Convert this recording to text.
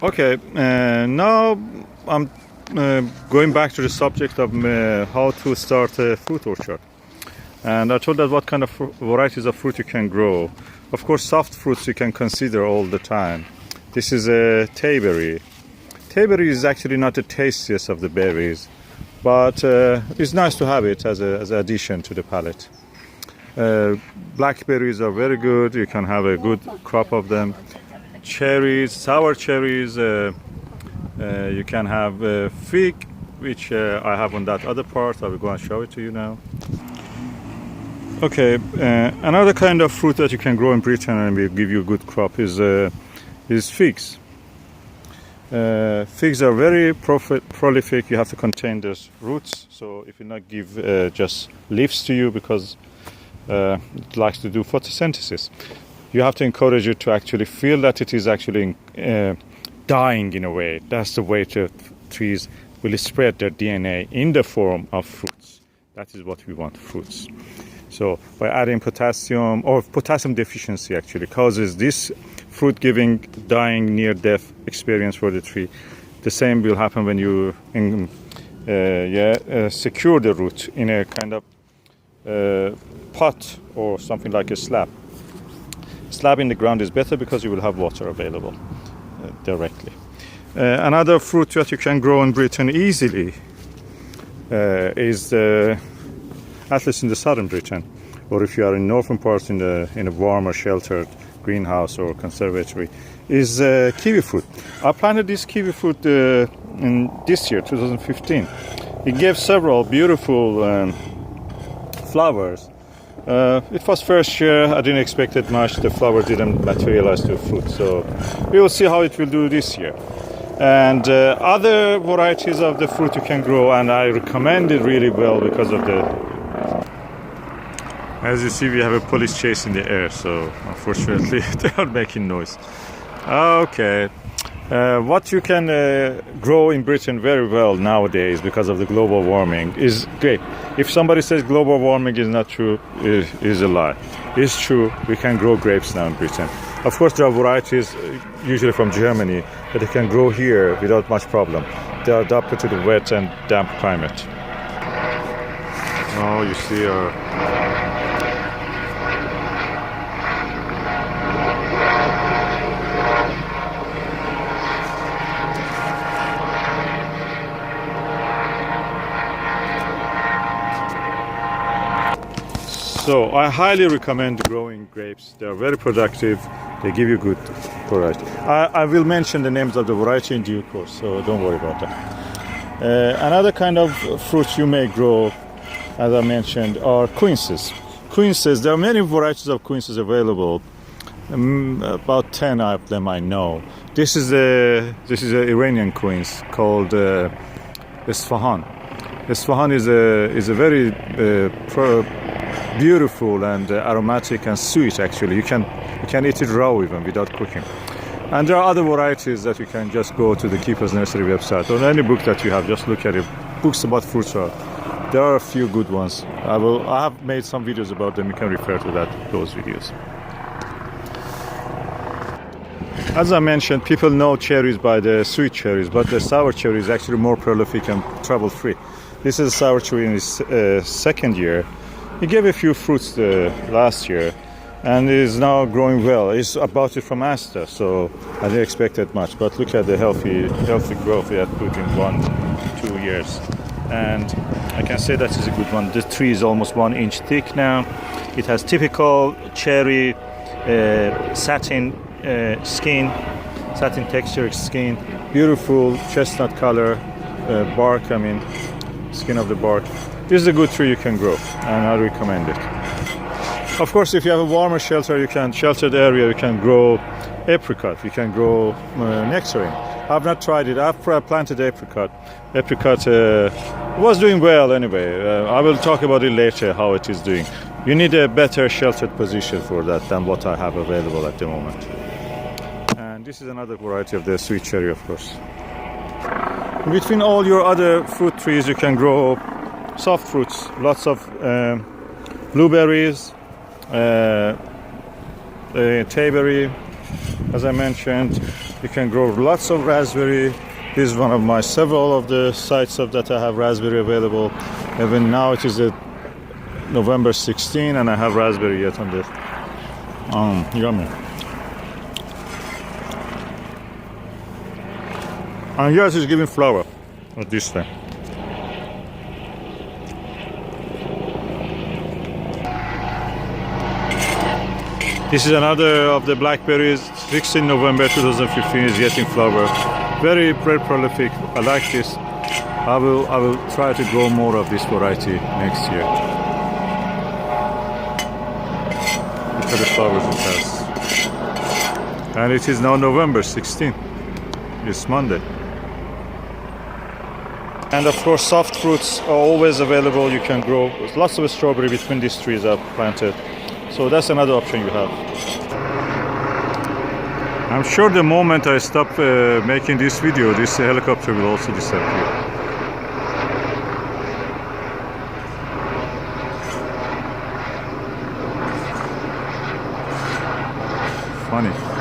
Okay, now I'm going back to the subject of how to start a fruit orchard. And I told that what kind of varieties of fruit you can grow. Of course, soft fruits you can consider all the time. This is a tayberry. Tayberry is actually not the tastiest of the berries, but it's nice to have it as an addition to the palate. Blackberries are very good. You can have a good crop of them. Cherries, sour cherries. You can have fig, which I have on that other part. I will go and show it to you now. Okay, another kind of fruit that you can grow in Britain and will give you a good crop is figs. Figs are very prolific. You have to contain the roots, so if you not give just leaves to you because it likes to do photosynthesis, you have to encourage it to actually feel that it is actually dying in a way. That's the way trees will spread their DNA in the form of fruits. That is what we want, fruits. So by adding potassium, or potassium deficiency actually causes this fruit giving, dying, near death experience for the tree. The same will happen when you secure the root in a kind of pot or something like a slab. Slab in the ground is better because you will have water available directly. Another fruit that you can grow in Britain easily is at least in the southern Britain, or if you are in northern parts in a warmer sheltered greenhouse or conservatory, is kiwi fruit. I planted this kiwi fruit in this year, 2015. It gave several beautiful flowers. It was first year. I didn't expect it much. The flower didn't materialize to fruit, so we will see how it will do this year. And other varieties of the fruit you can grow, and I recommend it really well because of the. As you see, we have a police chase in the air, so unfortunately they are making noise. Okay, what you can grow in Britain very well nowadays because of the global warming is grape. If somebody says global warming is not true, it is a lie. It's true, we can grow grapes now in Britain. Of course, there are varieties, usually from Germany, that you can grow here without much problem. They are adapted to the wet and damp climate. Oh, you see So I highly recommend growing grapes. They are very productive. They give you good variety. I will mention the names of the variety in due course, so don't worry about that. Another kind of fruit you may grow, as I mentioned, are quinces. Quinces, there are many varieties of quinces available. About 10 of them I know. This is an Iranian quince called Isfahan. Isfahan is a very beautiful and aromatic and sweet. Actually, you can eat it raw even without cooking. And there are other varieties that you can just go to the Keeper's Nursery website or any book that you have. Just look at it. Books about fruits there are a few good ones. I have made some videos about them. You can refer to those videos. As I mentioned, people know cherries by the sweet cherries, but the sour cherry is actually more prolific and trouble-free. This is a sour cherry in its second year. He gave a few fruits last year and is now growing well. It's about it from Asta, so I didn't expect that much. But look at the healthy growth he had put in 1-2 years. And I can say that is a good one. The tree is almost 1 inch thick now. It has typical cherry satin skin, satin texture skin, beautiful chestnut color bark, skin of the bark. This is a good tree you can grow, and I recommend it. Of course, if you have a warmer sheltered area, you can grow apricot, you can grow nectarine. I've not tried it. I've planted apricot. Apricot was doing well anyway. I will talk about it later, how it is doing. You need a better sheltered position for that than what I have available at the moment. And this is another variety of the sweet cherry, of course. Between all your other fruit trees, you can grow soft fruits, lots of blueberries, tayberry, as I mentioned, You can grow lots of raspberry. This is one of my several of the sites of that I have raspberry available. Even now it is November 16 and I have raspberry yet on this. Yummy. And yes, it's giving flower at this time. This is another of the blackberries. 16 November 2015 is getting flower. Very prolific. I like this. I will try to grow more of this variety next year. Look at the flowers it has. And it is now November 16. It's Monday. And of course, soft fruits are always available. You can grow lots of strawberry between these trees I've planted. So that's another option you have. I'm sure the moment I stop making this video, this helicopter will also disappear. Funny.